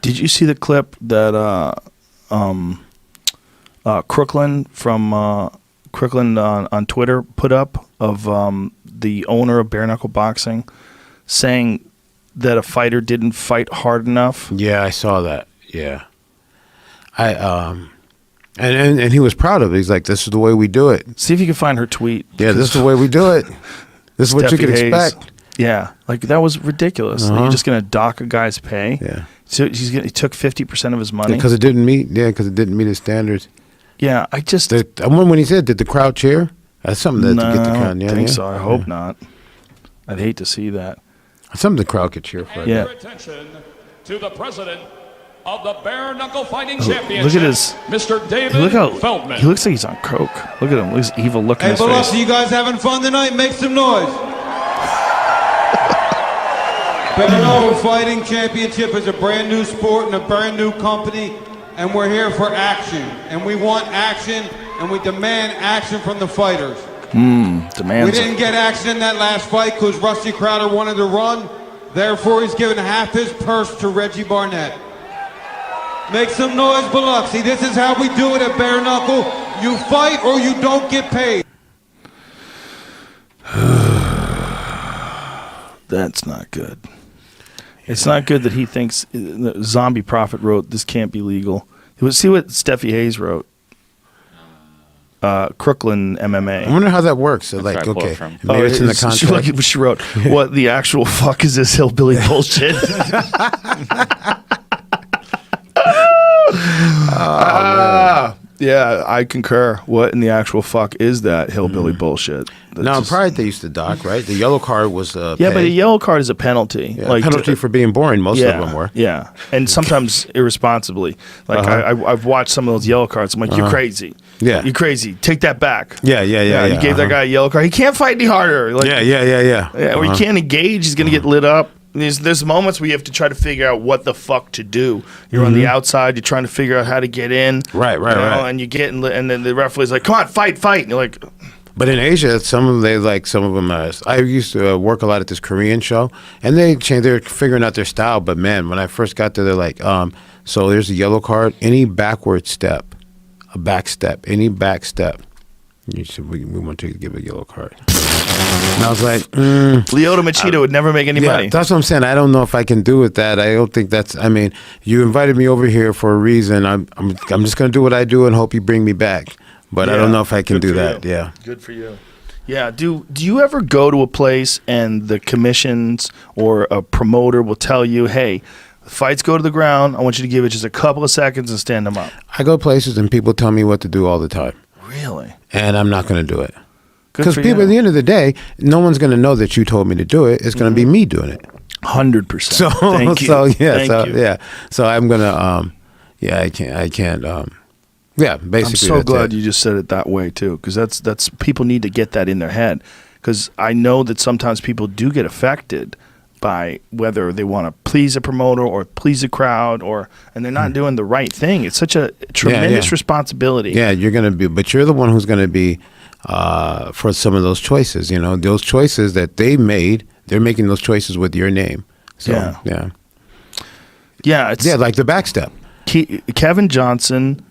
Did you see the clip that Crooklyn from Crooklyn on Twitter put up of the owner of Bare Knuckle Boxing saying that a fighter didn't fight hard enough? Yeah, I saw that. Yeah. And he was proud of it. He's like, this is the way we do it. See if you can find her tweet. Yeah, this is the way we do it. This is what you can expect. Yeah, like that was ridiculous. You're just going to dock a guy's pay? Yeah. So he took 50% of his money? Because it didn't meet his standards. Yeah, I just... I remember when he said, did the crowd cheer? That's something that to get the crowd. I don't think so. I hope not. I'd hate to see that. Something the crowd could cheer for. Yeah. Your attention to the president of the Bare Knuckle Fighting Championship. Look at his... Mr. David Feldman. He looks like he's on coke. Look at him. Look at his evil look in his face. Hey, you guys having fun tonight? Make some noise. Bare Knuckle Fighting Championship is a brand new sport and a brand new company, and we're here for action. And we want action, and we demand action from the fighters. Demands. We didn't get action in that last fight because Rusty Crowder wanted to run. Therefore, he's given half his purse to Reggie Barnett. Make some noise, Biloxi. This is how we do it at Bare Knuckle. You fight or you don't get paid. That's not good. It's not good that he thinks Zombie Prophet wrote this can't be legal. See what Steffi Hayes wrote. Crooklyn MMA. I wonder how that works. So like, okay, maybe it's in the contract. She wrote, "What the actual fuck is this hillbilly bullshit?" Yeah, I concur. What in the actual fuck is that hillbilly bullshit? No, in Pride they used to dock, right? The yellow card was yeah, but a yellow card is a penalty. Yeah, like penalty for being boring. Most of them were. Yeah, and sometimes irresponsibly. Like I've watched some of those yellow cards. I'm like, you're crazy. Yeah, you're crazy. Take that back. Yeah. You gave that guy a yellow card. He can't fight any harder. Like, yeah. Or he can't engage. He's gonna get lit up. There's moments where you have to try to figure out what the fuck to do. You're on the outside. You're trying to figure out how to get in. Right. And you get in, and then the referee's like, "Come on, fight!" And you're like. But in Asia, some of them. I used to work a lot at this Korean show, and they're figuring out their style. But man, when I first got there, they're like, so there's a yellow card. Any backward step, a back step, any back step, you said we want you to give a yellow card. And I was like, Lyoto Machida would never make any money. That's what I'm saying. I don't know if I can do with that. I don't think that's. I mean, you invited me over here for a reason. I'm just gonna do what I do and hope you bring me back. But I don't know if I can do that. You. Yeah. Good for you. Yeah. Do you ever go to a place and the commissions or a promoter will tell you, hey, the fights go to the ground. I want you to give it just a couple of seconds and stand them up. I go places and people tell me what to do all the time. Really? And I'm not going to do it. Because people, at the end of the day, no one's going to know that you told me to do it. It's going to be me doing it. 100%. So, Thank you. So I'm going to, I can't. Yeah, basically. I'm so glad you just said it that way too, because that's people need to get that in their head, because I know that sometimes people do get affected by whether they want to please a promoter or please a crowd, and they're not doing the right thing. It's such a tremendous responsibility. Yeah, you're going to be, but you're the one who's going to be for some of those choices. You know, those choices that they made, they're making those choices with your name. So, yeah. It's like the backstep. Kevin Johnson.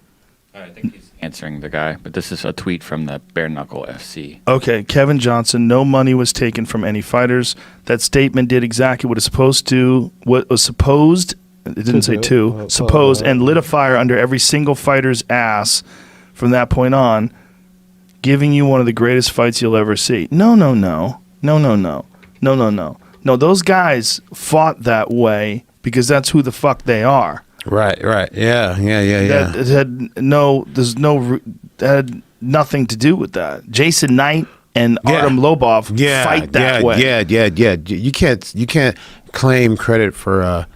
I think he's answering the guy, but this is a tweet from the Bare Knuckle FC. Okay, Kevin Johnson, no money was taken from any fighters. That statement did exactly what was supposed, it didn't say supposed, and lit a fire under every single fighter's ass from that point on, giving you one of the greatest fights you'll ever see. No. No, those guys fought that way because that's who the fuck they are. Right. Yeah. That had nothing to do with that. Jason Knight and Artem Lobov fight that way. Yeah. You can't claim credit for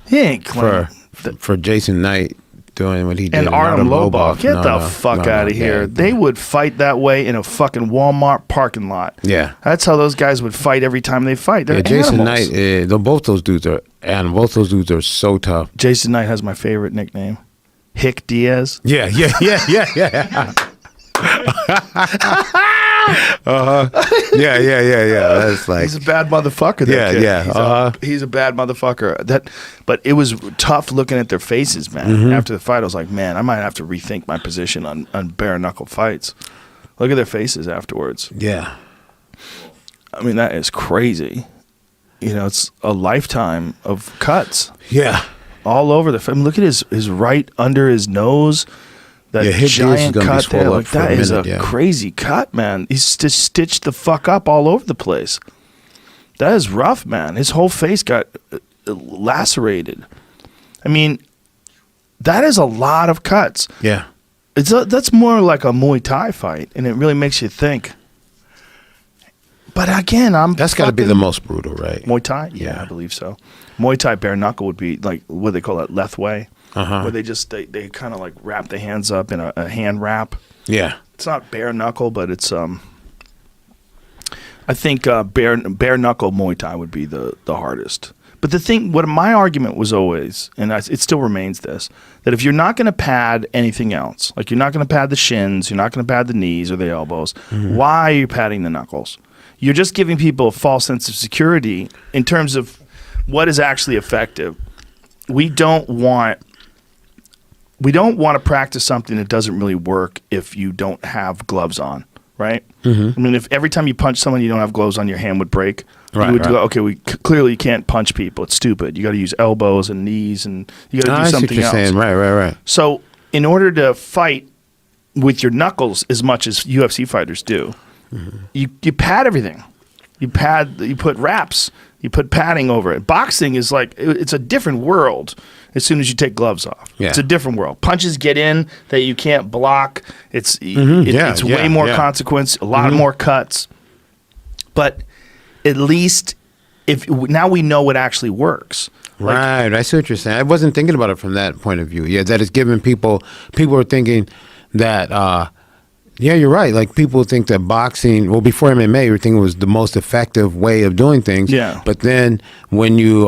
for Jason Knight doing what he did. And Artem Lobov. Get the fuck out of here. They would fight that way in a fucking Walmart parking lot. Yeah. That's how those guys would fight every time they fight. They're Jason animals. Knight, both those dudes are animals. Both those dudes are so tough. Jason Knight has my favorite nickname. Hick Diaz. Yeah. Yeah. That's like He's a bad motherfucker. That kid. He's a bad motherfucker. But it was tough looking at their faces, man. After the fight, I was like, man, I might have to rethink my position on bare knuckle fights. Look at their faces afterwards. yeah. I mean, that is crazy. You know, it's a lifetime of cuts Yeah. all over the. I mean, look at his right under his nose. That his ears is giant gonna be cut there, swole up like for that a is minute, a yeah. crazy cut, man. He's just stitched the fuck up all over the place. That is rough, man. His whole face got lacerated. I mean, that is a lot of cuts. Yeah. That's more like a Muay Thai fight, and it really makes you think. But again, That's got to be the most brutal, right? Muay Thai. Yeah, I believe so. Muay Thai bare knuckle would be like what they call it, lethway, where they just they kind of like wrap the hands up in a hand wrap. Yeah. It's not bare knuckle, but it's I think bare knuckle Muay Thai would be the hardest. But the thing, what my argument was always, and it still remains this, that if you're not going to pad anything else, like you're not going to pad the shins, you're not going to pad the knees or the elbows, why are you padding the knuckles? You're just giving people a false sense of security in terms of what is actually effective. We don't want to practice something that doesn't really work if you don't have gloves on, right? I mean, if every time you punch someone you don't have gloves on, your hand would break. Right, you would right. go, okay, clearly you can't punch people. It's stupid. You got to use elbows and knees, and you got to do I see what something you're else. saying. Right. So, in order to fight with your knuckles as much as UFC fighters do, you pad everything. You put wraps, you put padding over it. Boxing is like, it's a different world as soon as you take gloves off. Yeah. It's a different world. Punches get in that you can't block. It's Yeah, way more yeah. consequence, a lot more cuts. But at least now we know what actually works. Right. I see what you're saying. I wasn't thinking about it from that point of view. Yeah, that it's giving people are thinking that, yeah, you're right. Like people think that boxing, well, before MMA, you were thinking it was the most effective way of doing things. Yeah. But then when you,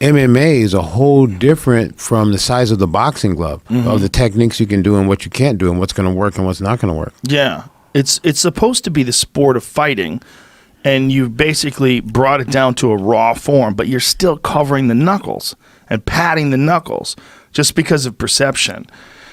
MMA is a whole different from the size of the boxing glove, of the techniques you can do and what you can't do and what's going to work and what's not going to work. Yeah. It's supposed to be the sport of fighting, and you've basically brought it down to a raw form, but you're still covering the knuckles and patting the knuckles just because of perception.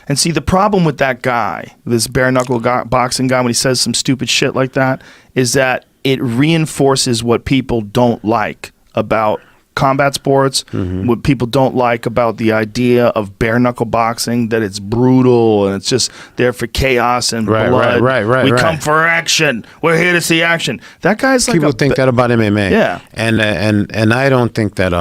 And see, the problem with that guy, this bare knuckle boxing guy, when he says some stupid shit like that, is that it reinforces what people don't like about combat sports, what people don't like about the idea of bare knuckle boxing, that it's brutal and it's just there for chaos and blood. Right. We come for action. We're here to see action. That guy's like People think that about MMA. Yeah. And I don't think that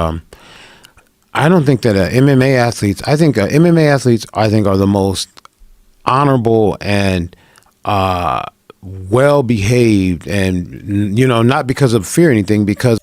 MMA athletes, I think MMA athletes are the most honorable and well behaved, and not because of fear or anything, because